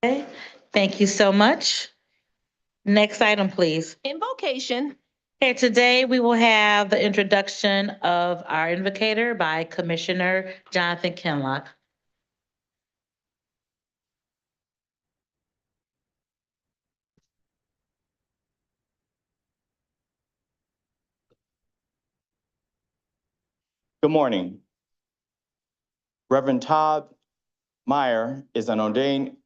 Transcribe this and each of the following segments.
Okay, thank you so much. Next item, please. Invocation. Okay, today we will have the introduction of our invocator by Commissioner Jonathan Kinlock. Good morning. Reverend Todd Meyer is an ordained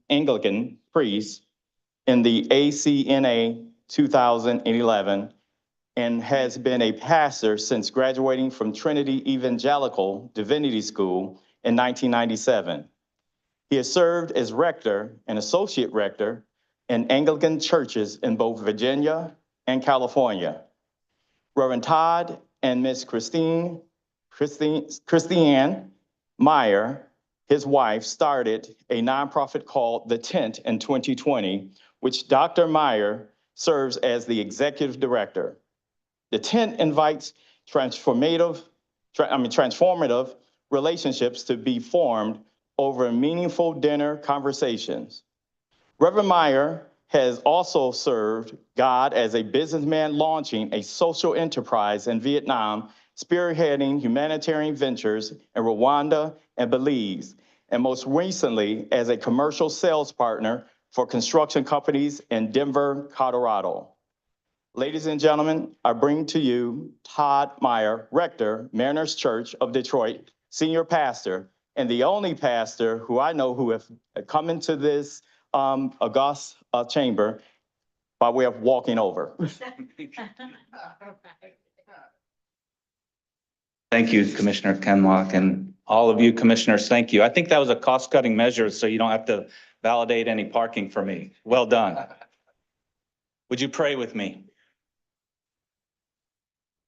Anglican priest in the ACNA 2011 and has been a pastor since graduating from Trinity Evangelical Divinity School in 1997. He has served as rector and associate rector in Anglican churches in both Virginia and California. Reverend Todd and Miss Christiane Meyer, his wife, started a nonprofit called The Tent in 2020, which Dr. Meyer serves as the executive director. The Tent invites transformative relationships to be formed over meaningful dinner conversations. Reverend Meyer has also served God as a businessman launching a social enterprise in Vietnam, spearheading humanitarian ventures in Rwanda and Belize, and most recently as a commercial sales partner for construction companies in Denver, Colorado. Ladies and gentlemen, I bring to you Todd Meyer, Rector, Mariners Church of Detroit, Senior Pastor, and the only pastor who I know who have come into this august chamber by way of walking over. Thank you, Commissioner Kenlock, and all of you commissioners, thank you. I think that was a cost-cutting measure, so you don't have to validate any parking for me. Well done. Would you pray with me?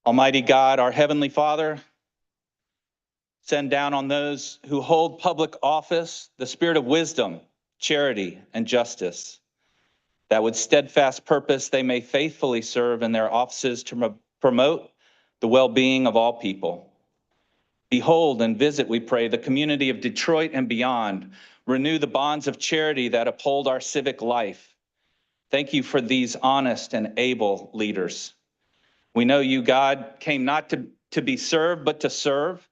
Almighty God, our Heavenly Father, send down on those who hold public office the spirit of wisdom, charity, and justice, that with steadfast purpose they may faithfully serve in their offices to promote the well-being of all people. Behold and visit, we pray, the community of Detroit and beyond. Renew the bonds of charity that uphold our civic life. Thank you for these honest and able leaders. We know you, God, came not to be served, but to serve.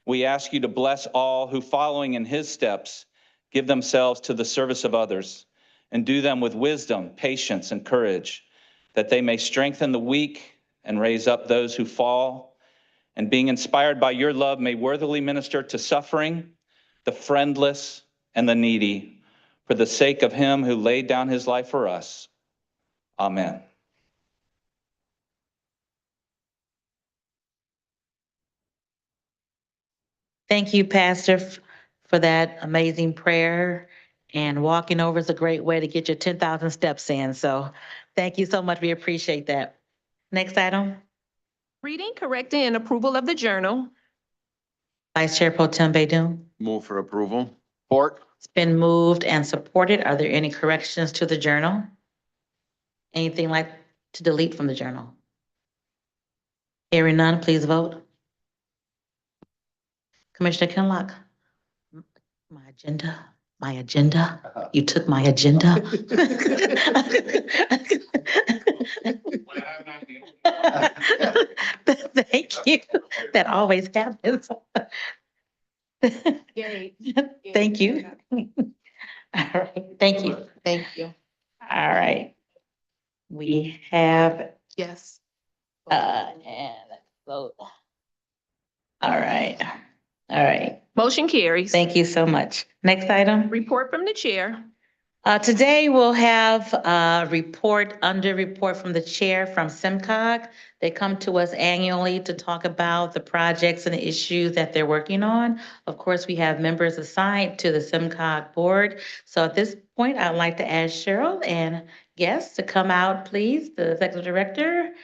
We ask you to bless all who, following in his steps, give themselves to the service of others and do them with wisdom, patience, and courage, that they may strengthen the weak and raise up those who fall, and being inspired by your love may worthily minister to suffering, the friendless, and the needy, for the sake of him who laid down his life for us. Amen. Thank you, Pastor, for that amazing prayer. And walking over is a great way to get your 10,000 steps in. So thank you so much. We appreciate that. Next item, Reading, correcting, and approval of the journal. Vice Chair Pro Tem Baydun. Move for approval. Support. It's been moved and supported. Are there any corrections to the journal? Anything like to delete from the journal? Hearing none, please vote. Commissioner Kinlock. My agenda. You took my agenda. Thank you. That always happens. Yay. Thank you. All right, thank you. Thank you. All right. We have, Yes. and let's vote. All right. All right. Motion carries. Thank you so much. Next item. Report from the chair. Today we'll have a report from the chair from SIMCOG. They come to us annually to talk about the projects and the issues that they're working on. Of course, we have members assigned to the SIMCOG board. So at this point, I'd like to ask Cheryl and guests to come out, please, the executive director,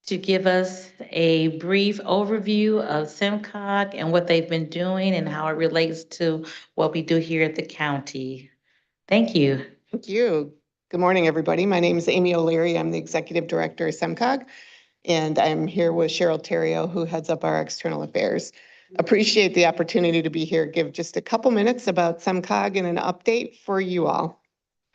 to give us a brief overview of SIMCOG and what they've been doing and how it relates to what we do here at the county. Thank you. Thank you. Good morning, everybody. My name is Amy O'Leary. I'm the Executive Director of SEMCOG, and I'm here with Cheryl Terrio, who heads up our external affairs. appreciate the opportunity to be here, give just a couple minutes about SEMCOG and an update for you all.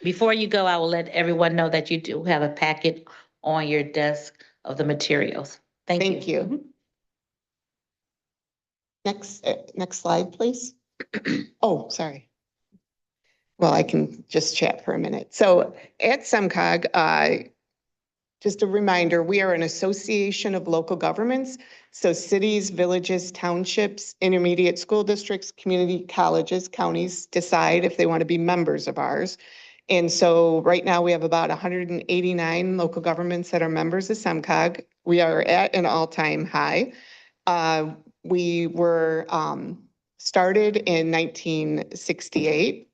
Before you go, I will let everyone know that you do have a packet on your desk of the materials. Thank you. Thank you. Next slide, please. Oh, sorry. Well, I can just chat for a minute. So at SEMCOG, just a reminder, we are an association of local governments. So cities, villages, townships, intermediate school districts, community colleges, counties decide if they want to be members of ours. And so right now we have about 189 local governments that are members of SEMCOG. We are at an all-time high. We were started in 1968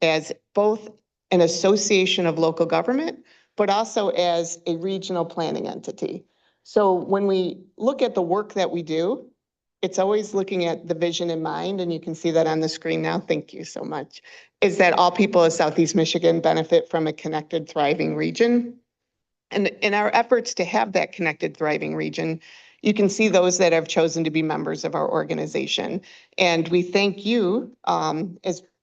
as both an association of local government, but also as a regional planning entity. So when we look at the work that we do, it's always looking at the vision in mind, and you can see that on the screen now. Thank you so much. Is that all people of Southeast Michigan benefit from a connected, thriving region? And in our efforts to have that connected, thriving region, you can see those that have chosen to be members of our organization. And we thank you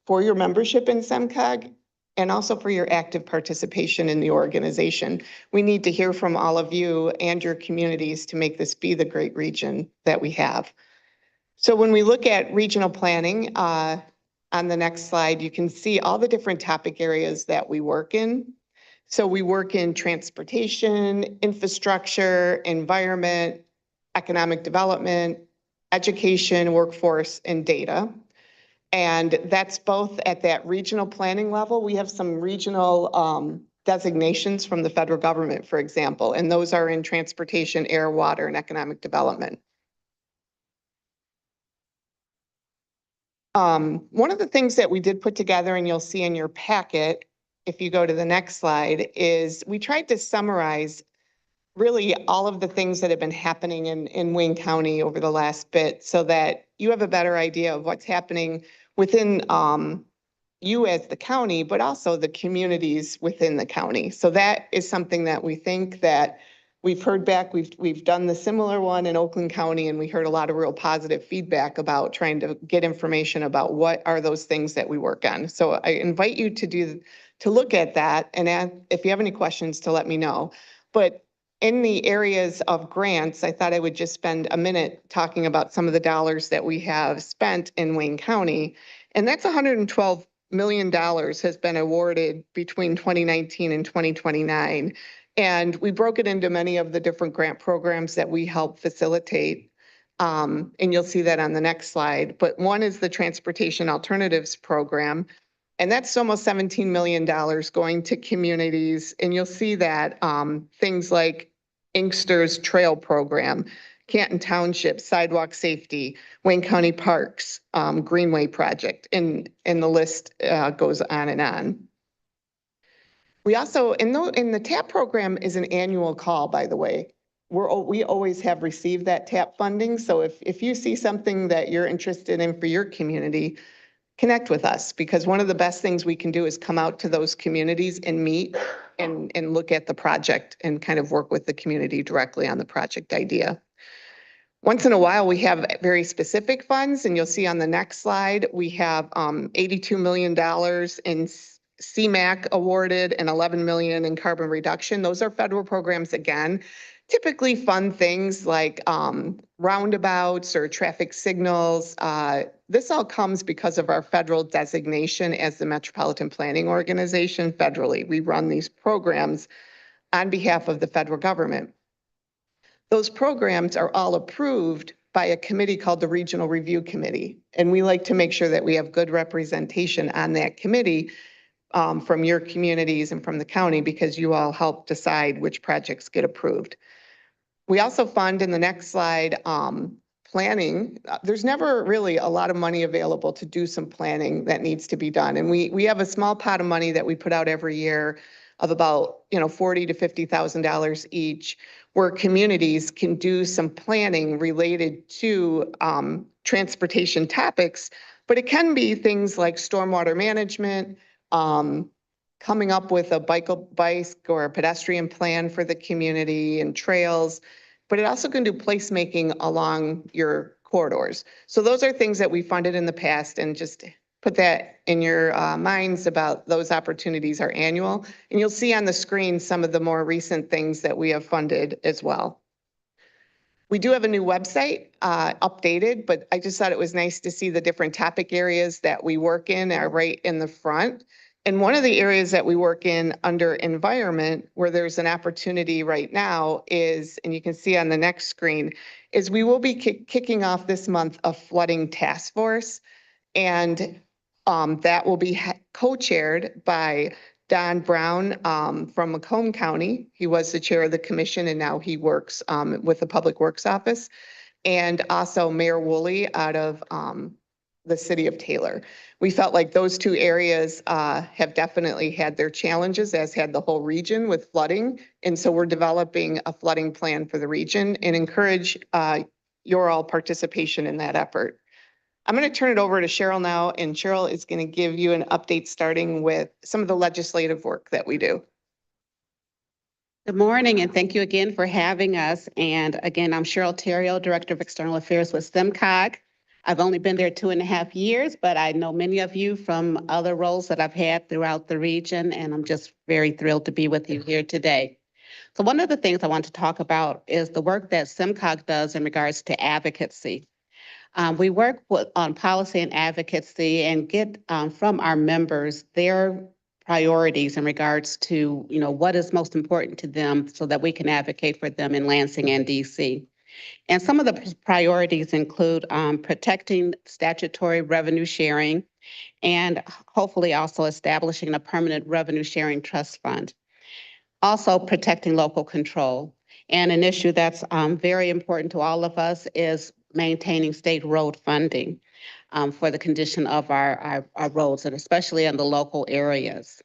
for your membership in SEMCOG and also for your active participation in the organization. We need to hear from all of you and your communities to make this be the great region that we have. So when we look at regional planning, on the next slide, you can see all the different topic areas that we work in. So we work in transportation, infrastructure, environment, economic development, education, workforce, and data. And that's both at that regional planning level. We have some regional designations from the federal government, for example, and those are in transportation, air, water, and economic development. One of the things that we did put together, and you'll see in your packet, if you go to the next slide, is we tried to summarize really all of the things that have been happening in Wayne County over the last bit so that you have a better idea of what's happening within you as the county, but also the communities within the county. So that is something that we think that we've heard back. We've done the similar one in Oakland County, and we heard a lot of real positive feedback about trying to get information about what are those things that we work on. So I invite you to look at that, and if you have any questions, to let me know. But in the areas of grants, I thought I would just spend a minute talking about some of the dollars that we have spent in Wayne County. And that's $112 million has been awarded between 2019 and 2029. And we broke it into many of the different grant programs that we help facilitate. And you'll see that on the next slide. But one is the Transportation Alternatives Program. And that's almost $17 million going to communities. And you'll see that things like Inkster's Trail Program, Canton Township, Sidewalk Safety, Wayne County Parks, Greenway Project, and the list goes on and on. We also, in the TAP program is an annual call, by the way. We always have received that TAP funding. So if you see something that you're interested in for your community, connect with us, because one of the best things we can do is come out to those communities and meet and look at the project and kind of work with the community directly on the project idea. Once in a while, we have very specific funds, and you'll see on the next slide, we have $82 million in CMAQ awarded and $11 million in carbon reduction. Those are federal programs, again, typically fund things like roundabouts or traffic signals. This all comes because of our federal designation as the Metropolitan Planning Organization federally. We run these programs on behalf of the federal government. Those programs are all approved by a committee called the Regional Review Committee. And we like to make sure that we have good representation on that committee from your communities and from the county, because you all help decide which projects get approved. We also fund, in the next slide, planning. There's never really a lot of money available to do some planning that needs to be done. And we have a small pot of money that we put out every year of about $40,000 to $50,000 each, where communities can do some planning related to transportation topics. But it can be things like stormwater management, coming up with a bike or a pedestrian plan for the community and trails, but it also can do placemaking along your corridors. So those are things that we funded in the past, and just put that in your minds about those opportunities are annual. And you'll see on the screen some of the more recent things that we have funded as well. We do have a new website updated, but I just thought it was nice to see the different topic areas that we work in are right in the front. And one of the areas that we work in under environment, where there's an opportunity right now is, and you can see on the next screen, is we will be kicking off this month a flooding task force. And that will be co-chaired by Don Brown from Macomb County. He was the chair of the commission, and now he works with the Public Works Office. And also Mayor Woolley out of the city of Taylor. We felt like those two areas have definitely had their challenges, as had the whole region with flooding. And so we're developing a flooding plan for the region and encourage your all participation in that effort. I'm going to turn it over to Cheryl now, and Cheryl is going to give you an update starting with some of the legislative work that we do. Good morning, and thank you again for having us. And again, I'm Cheryl Theriault, Director of External Affairs with SEMCOG. I've only been there 2.5 years, but I know many of you from other roles that I've had throughout the region, and I'm just very thrilled to be with you here today. So one of the things I want to talk about is the work that SEMCOG does in regards to advocacy. We work on policy and advocacy and get from our members their priorities in regards to, what is most important to them so that we can advocate for them in Lansing and DC. And some of the priorities include protecting statutory revenue sharing and hopefully also establishing a permanent revenue sharing trust fund. Also protecting local control. And an issue that's very important to all of us is maintaining state road funding for the condition of our roads, and especially in the local areas.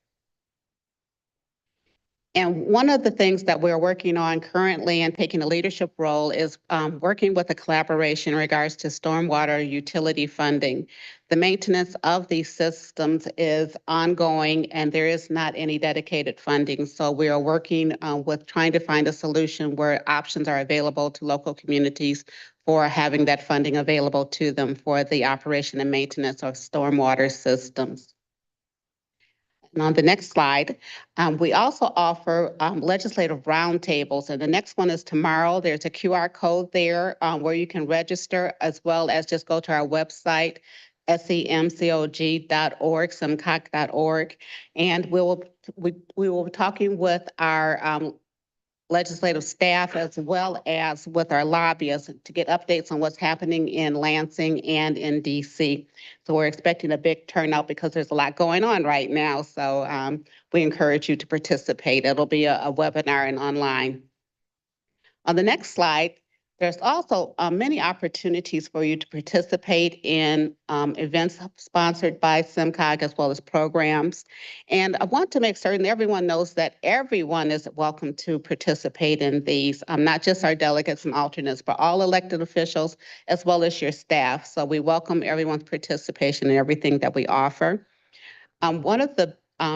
And one of the things that we're working on currently and taking a leadership role is working with a collaboration in regards to stormwater utility funding. The maintenance of these systems is ongoing, and there is not any dedicated funding. So we are working with trying to find a solution where options are available to local communities for having that funding available to them for the operation and maintenance of stormwater systems. And on the next slide, we also offer legislative roundtables, and the next one is tomorrow. There's a QR code there where you can register, as well as just go to our website, semcog.org, semcog.org, and we will be talking with our legislative staff as well as with our lobbyists to get updates on what's happening in Lansing and in DC. So we're expecting a big turnout because there's a lot going on right now. So we encourage you to participate. It'll be a webinar and online. On the next slide, there's also many opportunities for you to participate in events sponsored by SEMCOG, as well as programs. And I want to make certain everyone knows that everyone is welcome to participate in these, not just our delegates and alternates, but all elected officials, as well as your staff. So we welcome everyone's participation in everything that we offer. One of the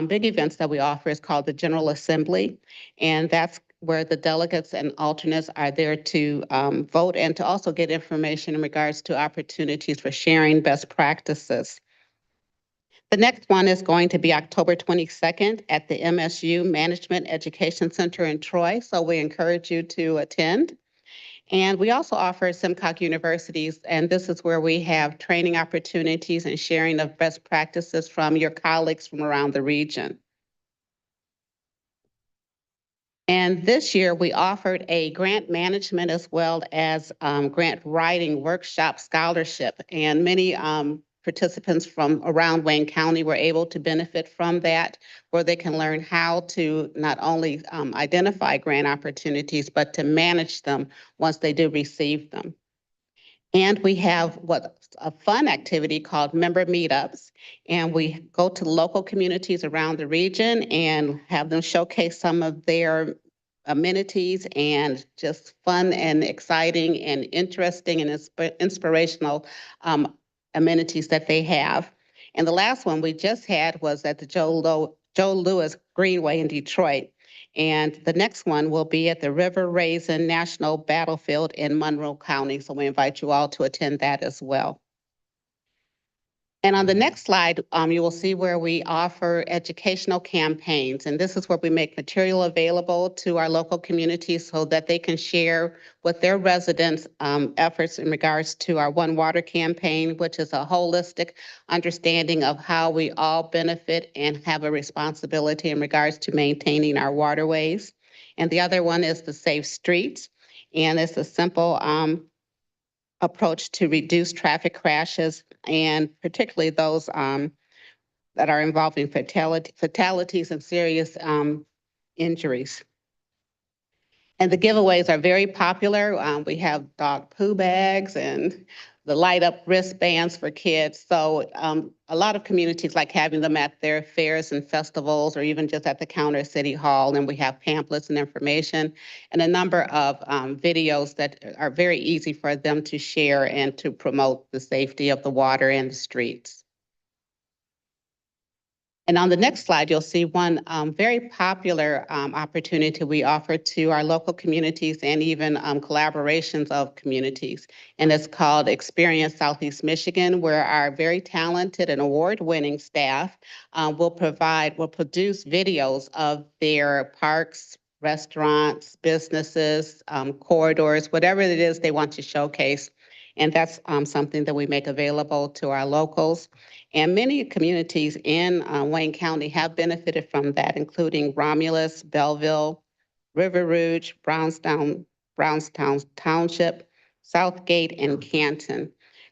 big events that we offer is called the General Assembly, and that's where the delegates and alternates are there to vote and to also get information in regards to opportunities for sharing best practices. The next one is going to be October 22nd at the MSU Management Education Center in Troy, so we encourage you to attend. And we also offer SEMCOG universities, and this is where we have training opportunities and sharing of best practices from your colleagues from around the region. And this year, we offered a grant management as well as grant writing workshop scholarship. And many participants from around Wayne County were able to benefit from that, where they can learn how to not only identify grant opportunities, but to manage them once they do receive them. And we have what's a fun activity called member meetups. And we go to local communities around the region and have them showcase some of their amenities and just fun and exciting and interesting and inspirational amenities that they have. And the last one we just had was at the Joe Louis Greenway in Detroit. And the next one will be at the River Raisin National Battlefield in Monroe County. So we invite you all to attend that as well. And on the next slide, you will see where we offer educational campaigns. And this is where we make material available to our local communities so that they can share with their residents efforts in regards to our One Water campaign, which is a holistic understanding of how we all benefit and have a responsibility in regards to maintaining our waterways. And the other one is the Safe Streets. And it's a simple approach to reduce traffic crashes, and particularly those that are involving fatalities and serious injuries. And the giveaways are very popular. We have dog poo bags and the light up wristbands for kids. So a lot of communities like having them at their fairs and festivals, or even just at the counter at City Hall. And we have pamphlets and information and a number of videos that are very easy for them to share and to promote the safety of the water and the streets. And on the next slide, you'll see one very popular opportunity we offer to our local communities and even collaborations of communities. And it's called Experience Southeast Michigan, where our very talented and award-winning staff will produce videos of their parks, restaurants, businesses, corridors, whatever it is they want to showcase. And that's something that we make available to our locals. And many communities in Wayne County have benefited from that, including Romulus, Belleville, River Rouge, Brownstown Township, Southgate, and Canton,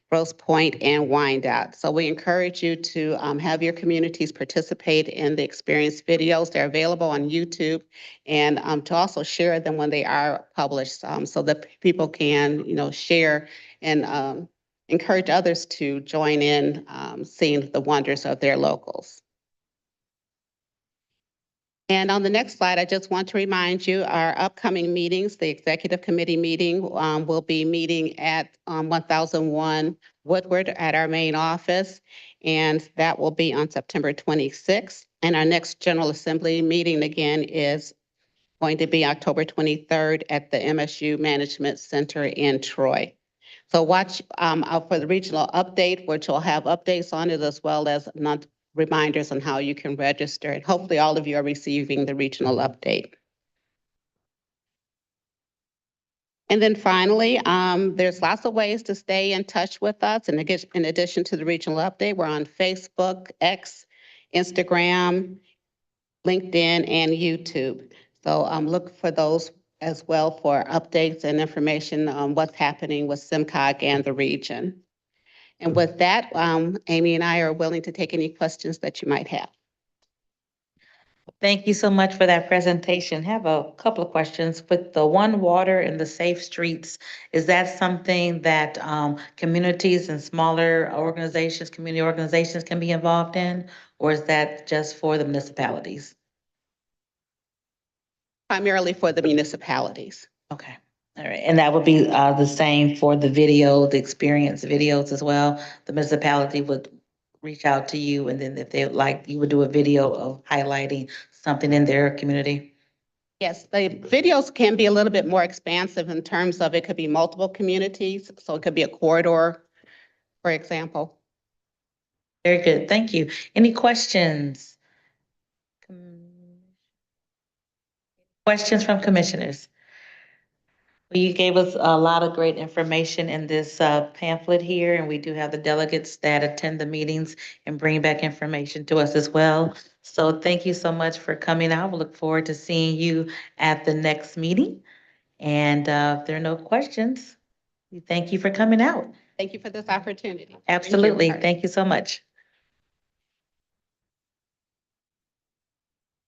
Grosse Pointe, and Wyandotte. So we encourage you to have your communities participate in the experience videos. They're available on YouTube, and to also share them when they are published so that people can, share and encourage others to join in seeing the wonders of their locals. And on the next slide, I just want to remind you our upcoming meetings. The executive committee meeting will be meeting at 1001 Woodward at our main office, and that will be on September 26th. And our next General Assembly meeting again is going to be October 23rd at the MSU Management Center in Troy. So watch out for the regional update, which will have updates on it as well as reminders on how you can register. And hopefully all of you are receiving the regional update. And then finally, there's lots of ways to stay in touch with us. And in addition to the regional update, we're on Facebook, X, Instagram, LinkedIn, and YouTube. So look for those as well for updates and information on what's happening with SIMCOG and the region. And with that, Amy and I are willing to take any questions that you might have. Thank you so much for that presentation. Have a couple of questions. With the One Water and the Safe Streets, is that something that communities and smaller organizations, community organizations can be involved in? Or is that just for the municipalities? Primarily for the municipalities. Okay, all right. And that would be the same for the video, the experience videos as well? The municipality would reach out to you, and then if they would like, you would do a video of highlighting something in their community? Yes, the videos can be a little bit more expansive in terms of it could be multiple communities. So it could be a corridor, for example. Very good, thank you. Any questions? Questions from commissioners? Well, you gave us a lot of great information in this pamphlet here, and we do have the delegates that attend the meetings and bring back information to us as well. So thank you so much for coming out. We look forward to seeing you at the next meeting. And if there are no questions, we thank you for coming out. Thank you for this opportunity. Absolutely, Thank you. thank you so much.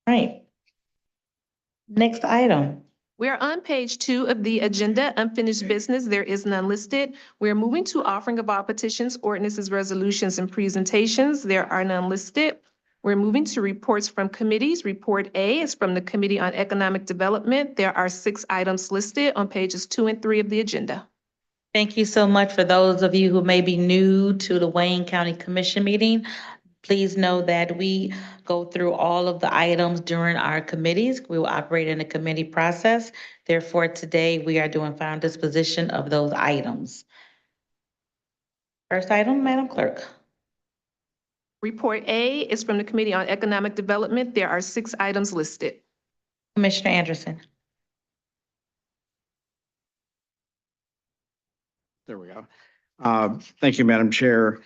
All right. Next item. We're on page 2 of the agenda, unfinished business. There is none listed. We're moving to offering of all petitions, ordinances, resolutions, and presentations. There are none listed. We're moving to reports from committees. Report A is from the Committee on Economic Development. There are 6 items listed on pages 2 and 3 of the agenda. Thank you so much. For those of you who may be new to the Wayne County Commission meeting, Please know that we go through all of the items during our committees. We will operate in a committee process. Therefore, today we are doing final disposition of those items. First item, Madam Clerk. Report A is from the Committee on Economic Development. There are 6 items listed. Commissioner Anderson. There we go. Thank you, Madam Chair.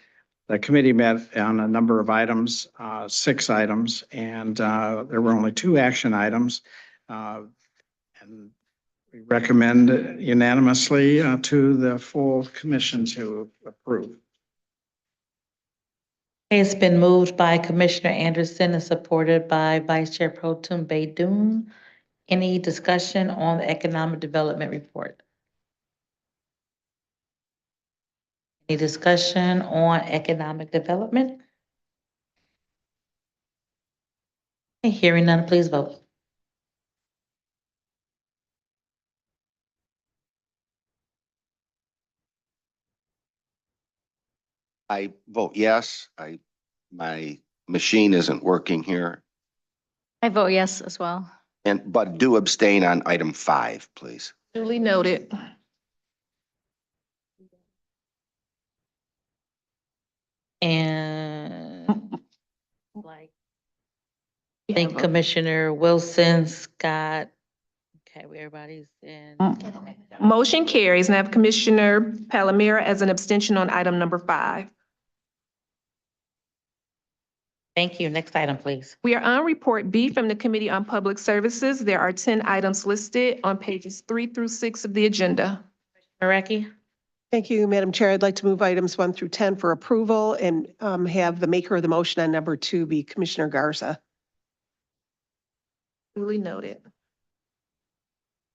The committee met on a number of items, 6 items, and there were only 2 action items. And we recommend unanimously to the full commission to approve. It's been moved by Commissioner Anderson and supported by Vice Chair Pro Tem Baidoon. Any discussion on the economic development report? Any discussion on economic development? Okay, hearing none, please vote. I vote yes. My machine isn't working here, I vote yes as well. but do abstain on item 5, please. Duly noted. And like, I think Commissioner Wilson, Scott, okay, everybody's in. Motion carries. And I have Commissioner Palomero as an abstention on item number 5. Thank you. Next item, please. We are on report B from the Committee on Public Services. There are 10 items listed on pages 3 through 6 of the agenda. Mareki? Thank you, Madam Chair. I'd like to move items 1 through 10 for approval and have the maker of the motion on number 2 be Commissioner Garza. Duly noted.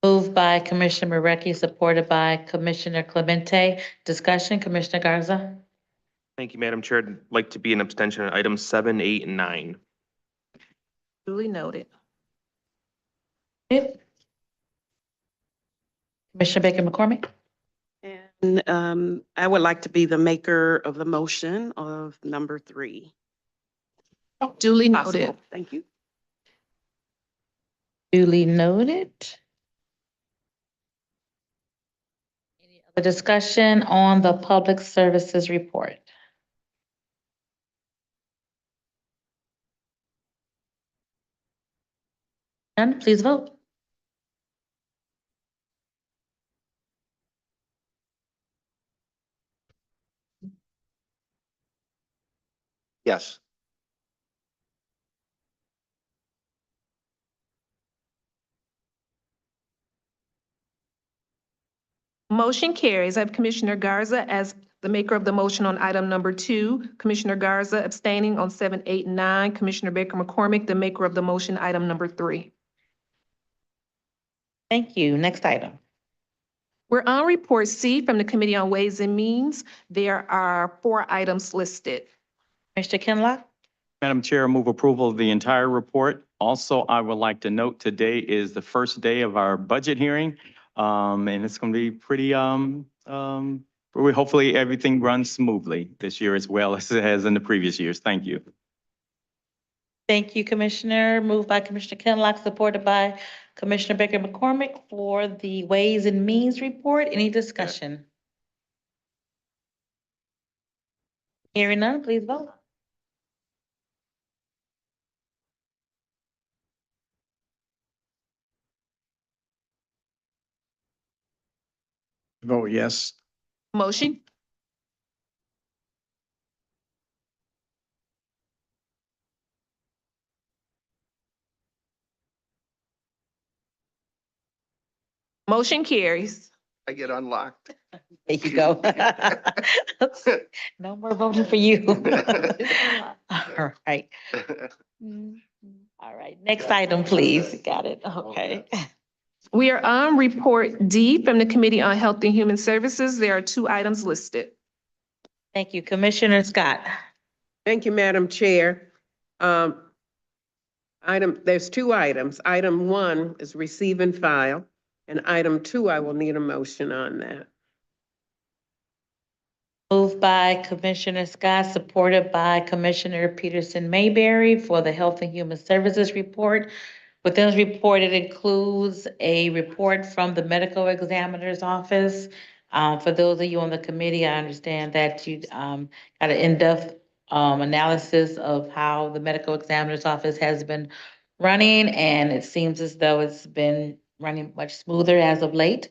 Moved by Commissioner Mareki, supported by Commissioner Clemente. Discussion, Commissioner Garza? Thank you, Madam Chair. I'd like to be an abstention on items 7, 8, and 9. Duly noted. Commissioner Baker McCormick? And I would like to be the maker of the motion of number 3. Duly Possible. noted. Thank you. Duly noted. Any other discussion on the public services report? None, please vote. Yes. Motion carries. I have Commissioner Garza as the maker of the motion on item number 2. Commissioner Garza abstaining on 7, 8, and 9. Commissioner Baker McCormick, the maker of the motion, item number 3. Thank you. Next item. We're on report C from the Committee on Ways and Means. There are 4 items listed. Mr. Kinlock? Madam Chair, move approval of the entire report. Also, I would like to note today is the first day of our budget hearing. And it's going to be pretty, hopefully everything runs smoothly this year as well as it has in the previous years. Thank you. Thank you, Commissioner. Moved by Commissioner Kinlock, supported by Commissioner Baker McCormick for the Ways and Means report. Any discussion? Hearing none, please vote. Vote yes. Motion? Motion carries. I get unlocked. There you go. No more voting for you. All right. All right, next item, please. Got it, okay. We are on report D from the Committee on Health and Human Services. There are 2 items listed. Thank you, Commissioner Scott. Thank you, Madam Chair. There's 2 items. Item 1 is receive and file, and item 2, I will need a motion on that. Moved by Commissioner Scott, supported by Commissioner Peterson Mayberry for the Health and Human Services report. Within this report, it includes a report from the medical examiner's office. For those of you on the committee, I understand that you got an in-depth analysis of how the medical examiner's office has been running, and it seems as though it's been running much smoother as of late.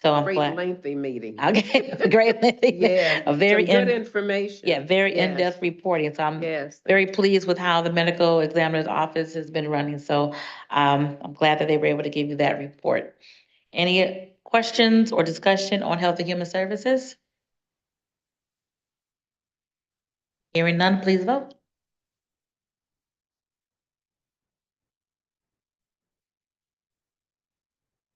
So I'm Great glad. lengthy meeting. Okay, great. Yeah, A very some good in, information. yeah, very Yes. in-depth reporting. So I'm Yes. very pleased with how the medical examiner's office has been running. So I'm glad that they were able to give you that report. Any questions or discussion on Health and Human Services? Hearing none, please vote.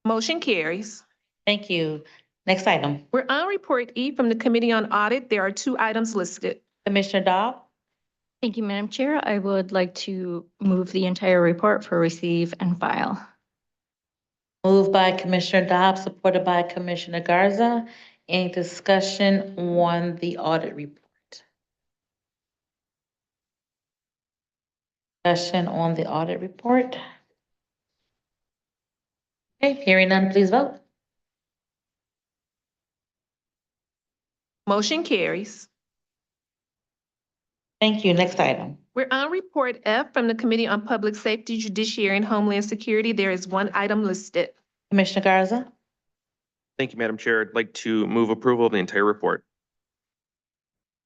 Motion carries. Thank you. Next item, We're on report E from the Committee on Audit. There are 2 items listed. Commissioner Dobb. Thank you, Madam Chair. I would like to move the entire report for receive and file. Moved by Commissioner Dobb, supported by Commissioner Garza. Any discussion on the audit report? Discussion on the audit report? Okay, hearing none, please vote. Motion carries. Thank you. Next item. We're on report F from the Committee on Public Safety, Judiciary, and Homeland Security. There is 1 item listed. Commissioner Garza. Thank you, Madam Chair. I'd like to move approval of the entire report.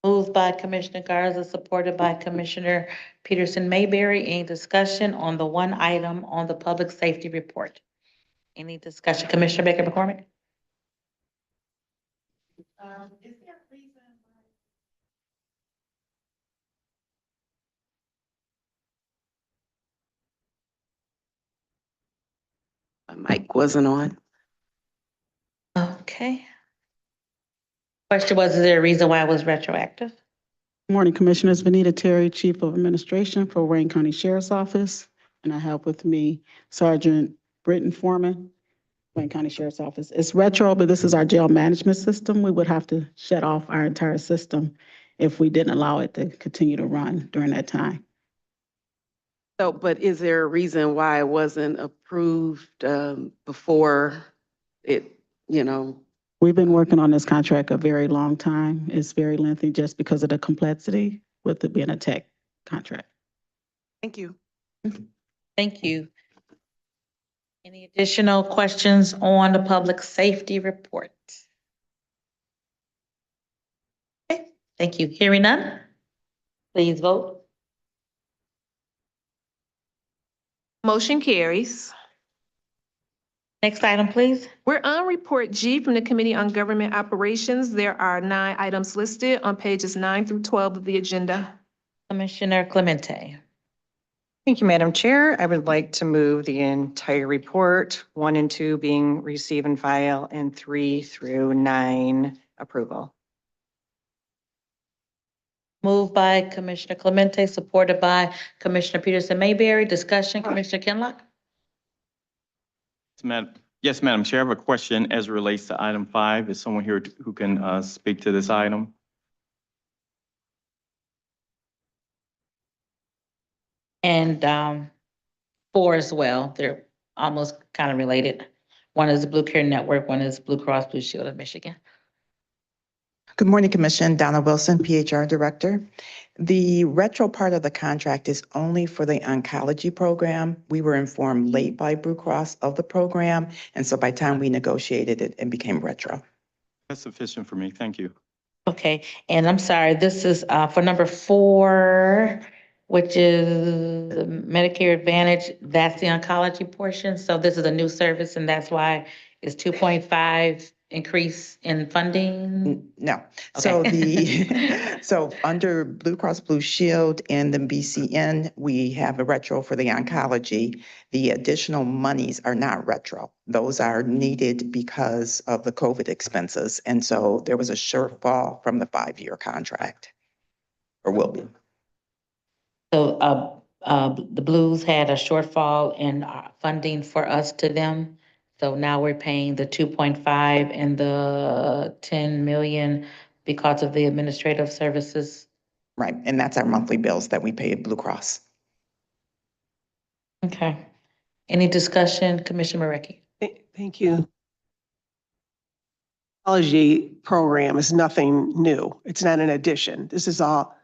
Moved by Commissioner Garza, supported by Commissioner Peterson Mayberry. Any discussion on the 1 item on the public safety report? Any discussion? Commissioner Baker McCormick? My mic wasn't on. Okay. Question was, is there a reason why it was retroactive? Morning, Commissioners. Benita Terry, Chief of Administration for Wayne County Sheriff's Office. And I have with me Sergeant Britton Foreman, Wayne County Sheriff's Office. It's retro, but this is our jail management system. We would have to shut off our entire system if we didn't allow it to continue to run during that time. So, but is there a reason why it wasn't approved before it, We've been working on this contract a very long time. It's very lengthy just because of the complexity with it being a tech contract. Thank you. Thank you. Any additional questions on the public safety report? Okay, thank you. Hearing none, please vote. Motion carries. Next item, please. We're on report G from the Committee on Government Operations. There are 9 items listed on pages 9 through 12 of the agenda. Commissioner Clemente. Thank you, Madam Chair. I would like to move the entire report, 1 and 2 being receive and file, and 3 through 9 approval. Moved by Commissioner Clemente, supported by Commissioner Peterson Mayberry. Discussion, Commissioner Kinlock. Yes, Madam Chair, I have a question as it relates to item 5. Is someone here who can speak to this item? And 4 as well. They're almost kind of related. One is the Blue Care Network, one is Blue Cross Blue Shield of Michigan. Good morning, Commission. Donna Wilson, PHR Director. The retro part of the contract is only for the oncology program. We were informed late by Blue Cross of the program, and so by the time we negotiated it, it became retro. That's sufficient for me. Thank you. Okay, and I'm sorry, this is for number 4, which is Medicare Advantage. That's the oncology portion. So this is a new service, and that's why it's 2.5 increase in funding? No. So Okay. so under Blue Cross Blue Shield and the BCN, we have a retro for the oncology. The additional monies are not retro. Those are needed because of the COVID expenses. And so there was a shortfall from the 5-year contract, or will be. So the Blues had a shortfall in funding for us to them. So now we're paying the 2.5 and the 10 million because of the administrative services. Right, and that's our monthly bills that we pay at Blue Cross. Okay. Any discussion, Commissioner Marecki? Thank you. Oncology program is nothing new. It's not an addition. This is all,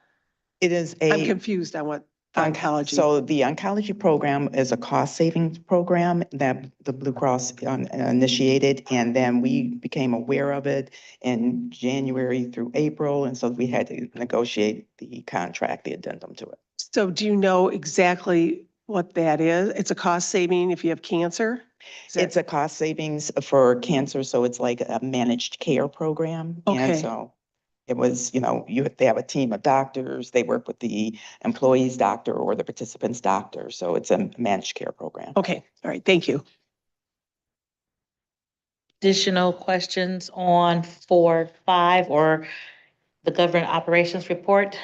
It is I'm a. confused on what oncology. So the oncology program is a cost savings program that the Blue Cross initiated, and then we became aware of it in January through April, and so we had to negotiate the contract, the addendum to it. So do you know exactly what that is? It's a cost saving if you have cancer? Is that- It's a cost savings for cancer, so it's like a managed care program. And Okay. so it was, they have a team of doctors, they work with the employee's doctor or the participant's doctor, so it's a managed care program. Okay, all right, thank you. Additional questions on 4.5 or the government operations report?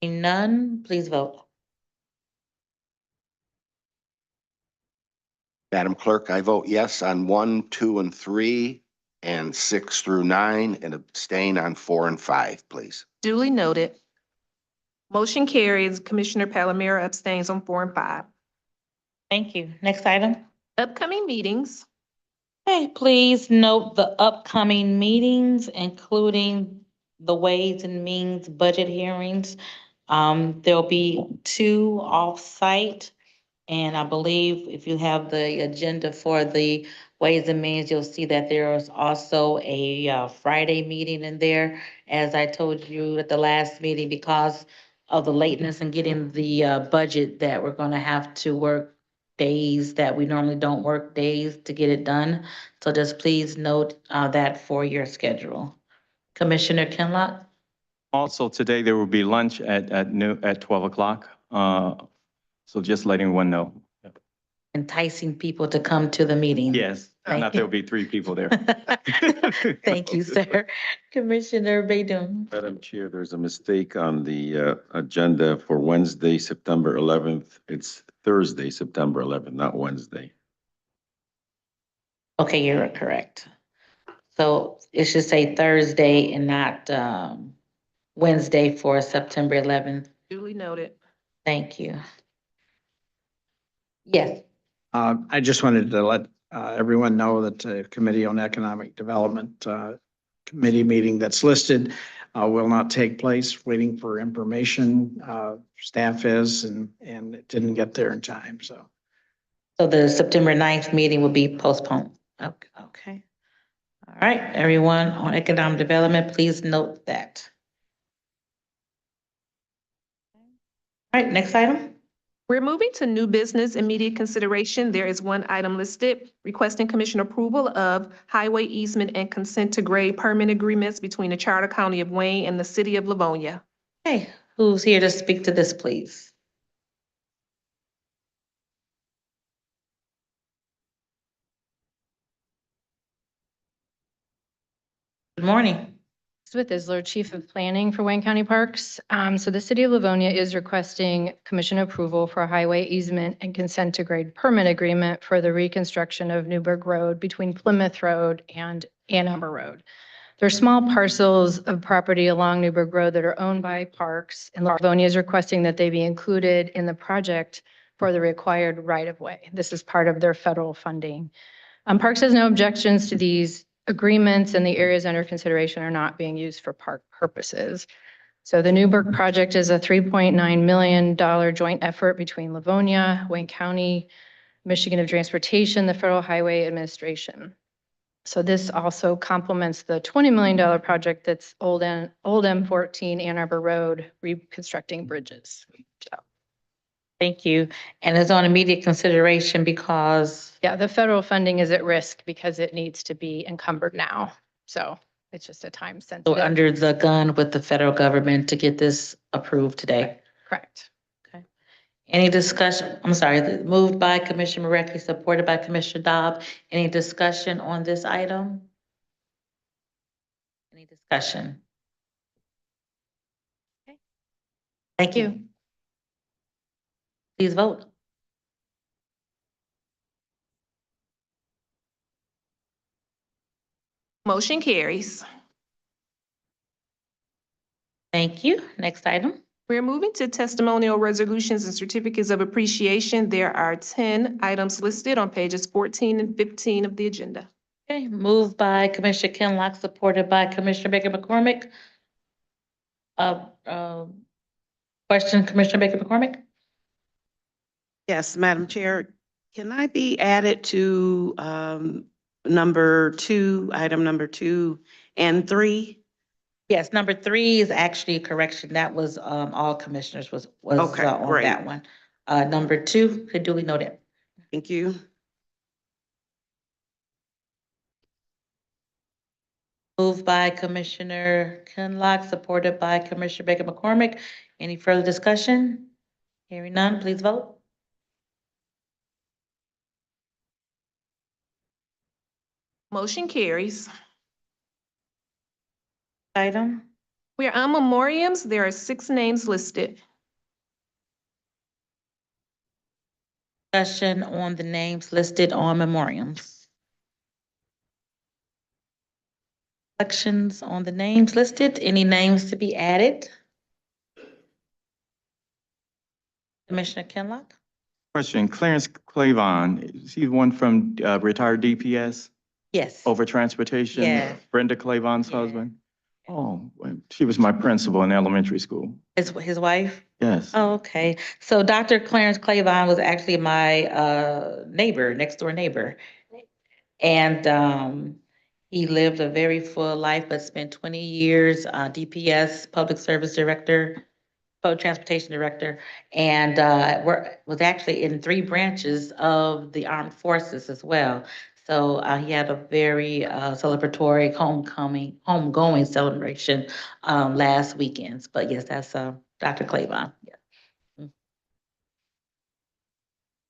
Seeing none, please vote. Madam Clerk, I vote yes on 1, 2, and 3, and 6 through 9, and abstain on 4 and 5, please. Duly noted. Motion carries. Commissioner Palomero abstains on 4 and 5. Thank you. Next item. Upcoming meetings. Okay, please note the upcoming meetings, including the Ways and Means budget hearings. There'll be 2 off-site. And I believe if you have the agenda for the Ways and Means, you'll see that there is also a Friday meeting in there. As I told you at the last meeting, because of the lateness in getting the budget, that we're gonna have to work days that we normally don't work days to get it done. So just please note that for your schedule. Commissioner Kinlock? Also, today there will be lunch at 12 o'clock. So just letting everyone know. Enticing people to come to the meeting. Yes, Thank not you. there'll be 3 people there. Thank you, sir. Commissioner Baydun. Madam Chair, there's a mistake on the agenda for Wednesday, September 11th. It's Thursday, September 11th, not Wednesday. Okay, you're correct. So it should say Thursday and not Wednesday for September 11th. Duly noted. Thank you. Yes. I just wanted to let everyone know that the Committee on Economic Development committee meeting that's listed will not take place, waiting for information. Staff is, and it didn't get there in time, so. So the September 9th meeting will be postponed. Okay. All right, everyone on economic development, please note that. All right, next item. We're moving to new business immediate consideration. There is 1 item listed requesting commission approval of highway easement and consent to grade permit agreements between the Charter County of Wayne and the City of Livonia. Okay, who's here to speak to this, please? Good morning. Elizabeth Isler, Chief of Planning for Wayne County Parks. So the City of Livonia is requesting commission approval for a highway easement and consent to grade permit agreement for the reconstruction of Newburgh Road between Plymouth Road and Ann Arbor Road. There are small parcels of property along Newburgh Road that are owned by parks, and Livonia is requesting that they be included in the project for the required right-of-way. This is part of their federal funding. Parks has no objections to these agreements, and the areas under consideration are not being used for park purposes. So the Newburgh project is a $3.9 million joint effort between Livonia, Wayne County, Michigan of Transportation, the Federal Highway Administration. So this also complements the $20 million project that's old M14 Ann Arbor Road, reconstructing bridges. So, Thank you. And it's on immediate consideration because, yeah, the federal funding is at risk because it needs to be encumbered now. So it's just a time so sensitive. under the gun with the federal government to get this approved today. Correct. Okay. Any discussion? I'm sorry, moved by Commissioner Marecki, supported by Commissioner Dobb. Any discussion on this item? Any discussion? Okay. Thank you. Please vote. Motion carries. Thank you. Next item. We're moving to testimonial resolutions and certificates of appreciation. There are 10 items listed on pages 14 and 15 of the agenda. Okay, moved by Commissioner Kinlock, supported by Commissioner Baker McCormick. Question, Commissioner Baker McCormick? Yes, Madam Chair, can I be added to number 2, item number 2 and 3? Yes, number 3 is actually a correction. That was, all commissioners was Okay, on great. that one. Number 2, could duly noted. Thank you. Moved by Commissioner Kinlock, supported by Commissioner Baker McCormick. Any further discussion? Hearing none, please vote. Motion carries. Item. We are on memoriams. There are 6 names listed. Discussion on the names listed on memoriams. Questions on the names listed? Any names to be added? Commissioner Kinlock? Question, Clarence Clavon, is he the one from retired DPS Yes. over transportation? Yeah. Brenda Clavon's Yeah. husband? Oh, well, she was my principal in elementary school. His wife? Yes. Oh, okay. So Dr. Clarence Clavon was actually my neighbor, next door neighbor. And he lived a very full life, but spent 20 years DPS, Public Service Director, Public Transportation Director, and was actually in 3 branches of the armed forces as well. So he had a very celebratory homegoing celebration last weekend. But yes, that's Dr. Clavon. Yeah.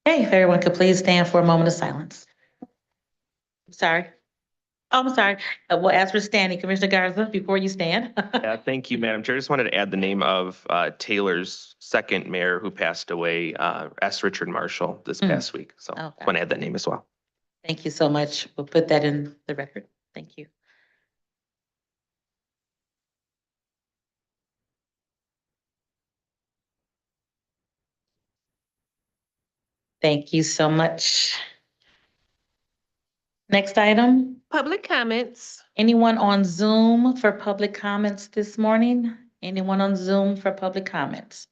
Okay, if everyone could please stand for a moment of silence. Sorry. Oh, I'm sorry. We'll ask for standing, Commissioner Garza, before you stand. Yeah, thank you, Madam Chair. I just wanted to add the name of Taylor's second mayor who passed away, S. Richard Marshall, this past week. So I Okay. want to add that name as well. Thank you so much. We'll put that in the record. Thank you. Thank you so much. Next item, Public comments. anyone on Zoom for public comments this morning? Anyone on Zoom for public comments?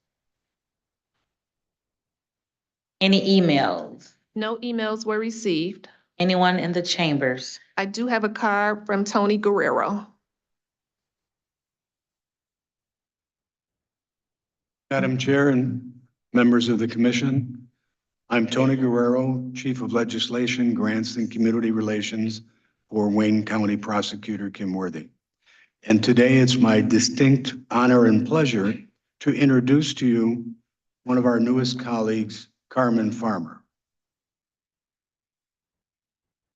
Any emails? No emails were received. Anyone in the chambers? I do have a card from Tony Guerrero. Madam Chair and members of the commission, I'm Tony Guerrero, Chief of Legislation, Grants and Community Relations for Wayne County Prosecutor Kim Worthy. And today it's my distinct honor and pleasure to introduce to you one of our newest colleagues, Carmen Farmer.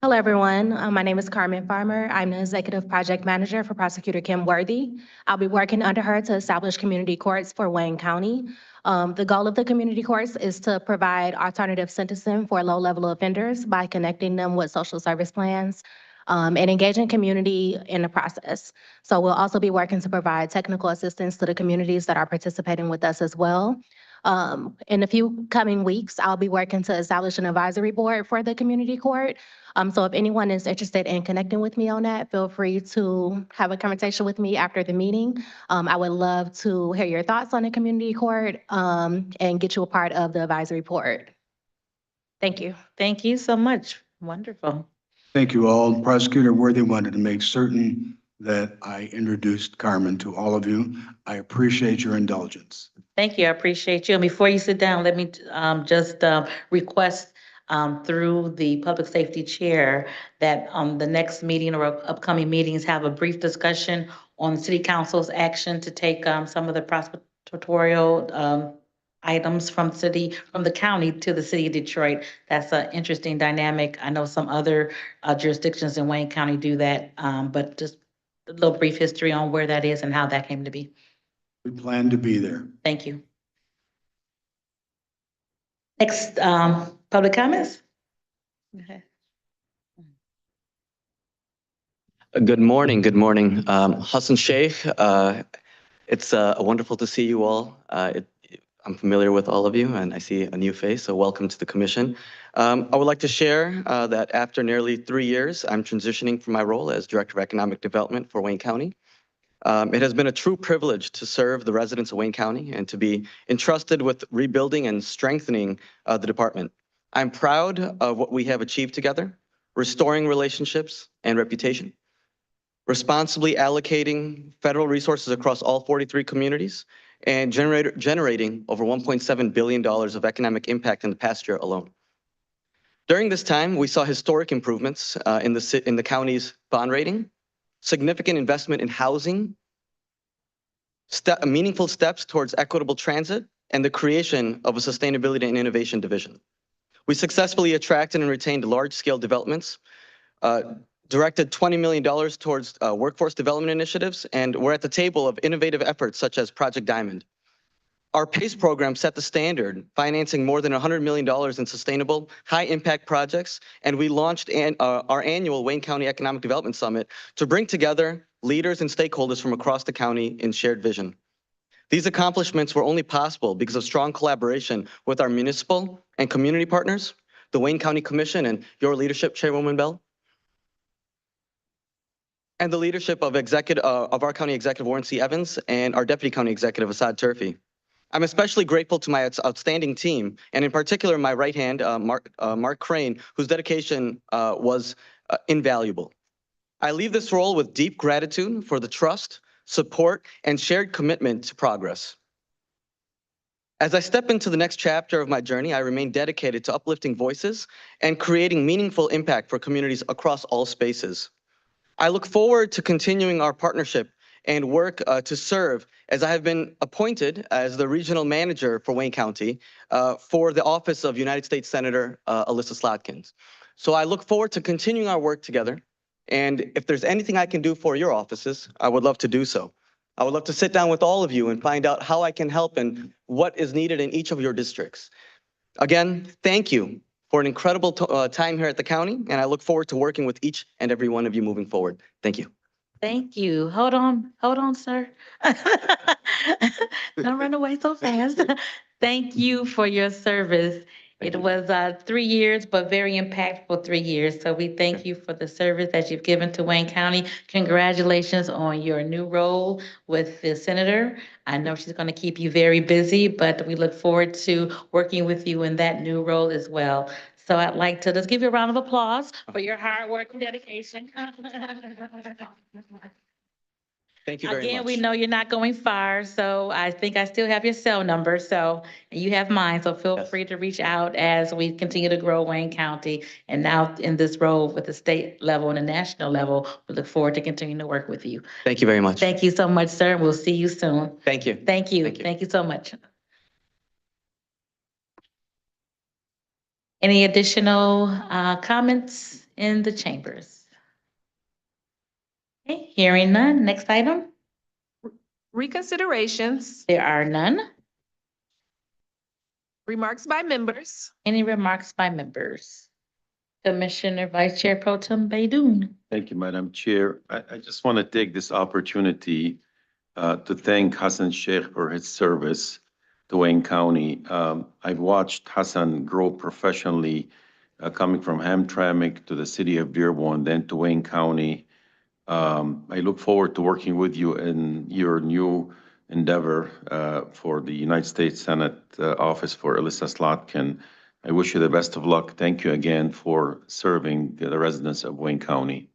Hello, everyone. My name is Carmen Farmer. I'm the Executive Project Manager for Prosecutor Kim Worthy. I'll be working under her to establish community courts for Wayne County. The goal of the community courts is to provide alternative sentencing for low-level offenders by connecting them with social service plans and engaging community in the process. So we'll also be working to provide technical assistance to the communities that are participating with us as well. In a few coming weeks, I'll be working to establish an advisory board for the community court. So if anyone is interested in connecting with me on that, feel free to have a conversation with me after the meeting. I would love to hear your thoughts on the community court and get you a part of the advisory board. Thank you. Thank you so much. Wonderful. Thank you all. Prosecutor Worthy wanted to make certain that I introduced Carmen to all of you. I appreciate your indulgence. Thank you. I appreciate you. And before you sit down, let me just request through the public safety chair that the next meeting or upcoming meetings have a brief discussion on the city council's action to take some of the prosecutorial items from the county to the city of Detroit. That's an interesting dynamic. I know some other jurisdictions in Wayne County do that, but just a little brief history on where that is and how that came to be. We plan to be there. Thank you. Next, public comments? Okay. Good morning. Good morning. Hassan Sheikh, it's wonderful to see you all. I'm familiar with all of you and I see a new face, so welcome to the commission. I would like to share that after nearly 3 years, I'm transitioning from my role as Director of Economic Development for Wayne County. It has been a true privilege to serve the residents of Wayne County and to be entrusted with rebuilding and strengthening the department. I'm proud of what we have achieved together, restoring relationships and reputation, responsibly allocating federal resources across all 43 communities, and generating over $1.7 billion of economic impact in the past year alone. During this time, we saw historic improvements in the county's bond rating, significant investment in housing, meaningful steps towards equitable transit, and the creation of a sustainability and innovation division. We successfully attracted and retained large-scale developments, directed $20 million towards workforce development initiatives, and we're at the table of innovative efforts such as Project Diamond. Our PACE program set the standard, financing more than $100 million in sustainable, high-impact projects, and we launched our annual Wayne County Economic Development Summit to bring together leaders and stakeholders from across the county in shared vision. These accomplishments were only possible because of strong collaboration with our municipal and community partners, the Wayne County Commission and your leadership, Chairwoman Bell, and the leadership of our County Executive Warren C. Evans and our Deputy County Executive Assad Turfy. I'm especially grateful to my outstanding team, and in particular my right hand, Mark Crane, whose dedication was invaluable. I leave this role with deep gratitude for the trust, support, and shared commitment to progress. As I step into the next chapter of my journey, I remain dedicated to uplifting voices and creating meaningful impact for communities across all spaces. I look forward to continuing our partnership and work to serve as I have been appointed as the regional manager for Wayne County for the office of United States Senator Alyssa Slotkins. So I look forward to continuing our work together. And if there's anything I can do for your offices, I would love to do so. I would love to sit down with all of you and find out how I can help and what is needed in each of your districts. Again, thank you for an incredible time here at the county, and I look forward to working with each and every one of you moving forward. Thank you. Thank you. Hold on, sir. Don't run away so fast. Thank you for your service. It was 3 years, but very impactful 3 years. So we thank you for the service that you've given to Wayne County. Congratulations on your new role with the senator. I know she's going to keep you very busy, but we look forward to working with you in that new role as well. So I'd like to just give you a round of applause for your hard work and dedication. Thank you very much. Again, we know you're not going far, so I think I still have your cell number, so, and you have mine, so feel free to reach out as we continue to grow Wayne County. And now in this role with the state level and the national level, we look forward to continuing to work with you. Thank you very much. Thank you so much, sir. We'll see you soon. Thank you. Thank you. Thank you so much. Any additional comments in the chambers? Okay, hearing none. Next item. Reconsiderations, There are none. remarks by members. Any remarks by members? Commissioner Vice Chair Pro Tem Baidoon. Thank you, Madam Chair. I just want to take this opportunity to thank Hassan Sheikh for his service to Wayne County. I've watched Hassan grow professionally, coming from Hamtramck to the city of Dearborn, then to Wayne County. I look forward to working with you in your new endeavor for the United States Senate office for Alyssa Slotkin. I wish you the best of luck. Thank you again for serving the residents of Wayne County.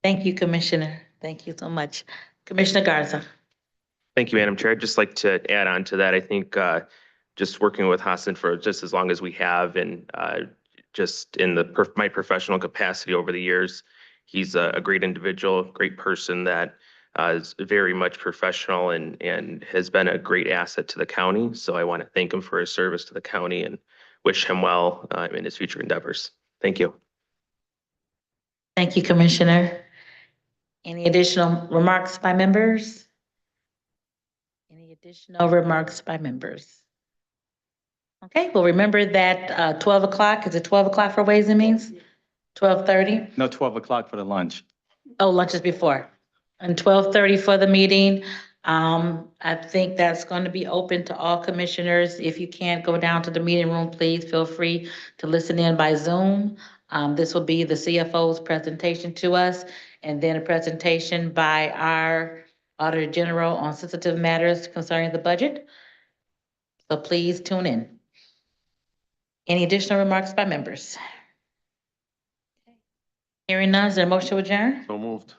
Thank you, Commissioner. Thank you so much. Commissioner Garza. Thank you, Madam Chair. I'd just like to add on to that. I think just working with Hassan for just as long as we have and just in my professional capacity over the years, he's a great individual, great person that is very much professional and has been a great asset to the county. So I want to thank him for his service to the county and wish him well in his future endeavors. Thank you. Thank you, Commissioner. Any additional remarks by members? Any additional remarks by members? Okay, well, remember that 12 o'clock, is it 12 o'clock for Ways and Means? 12:30? No, 12 o'clock for the lunch. Oh, lunch is before. And 12:30 for the meeting. I think that's going to be open to all commissioners. If you can't go down to the meeting room, please feel free to listen in by Zoom. This will be the CFO's presentation to us, and then a presentation by our Auditor General on sensitive matters concerning the budget. So please tune in. Any additional remarks by members? Hearing none, is there a motion to adjourn? So moved.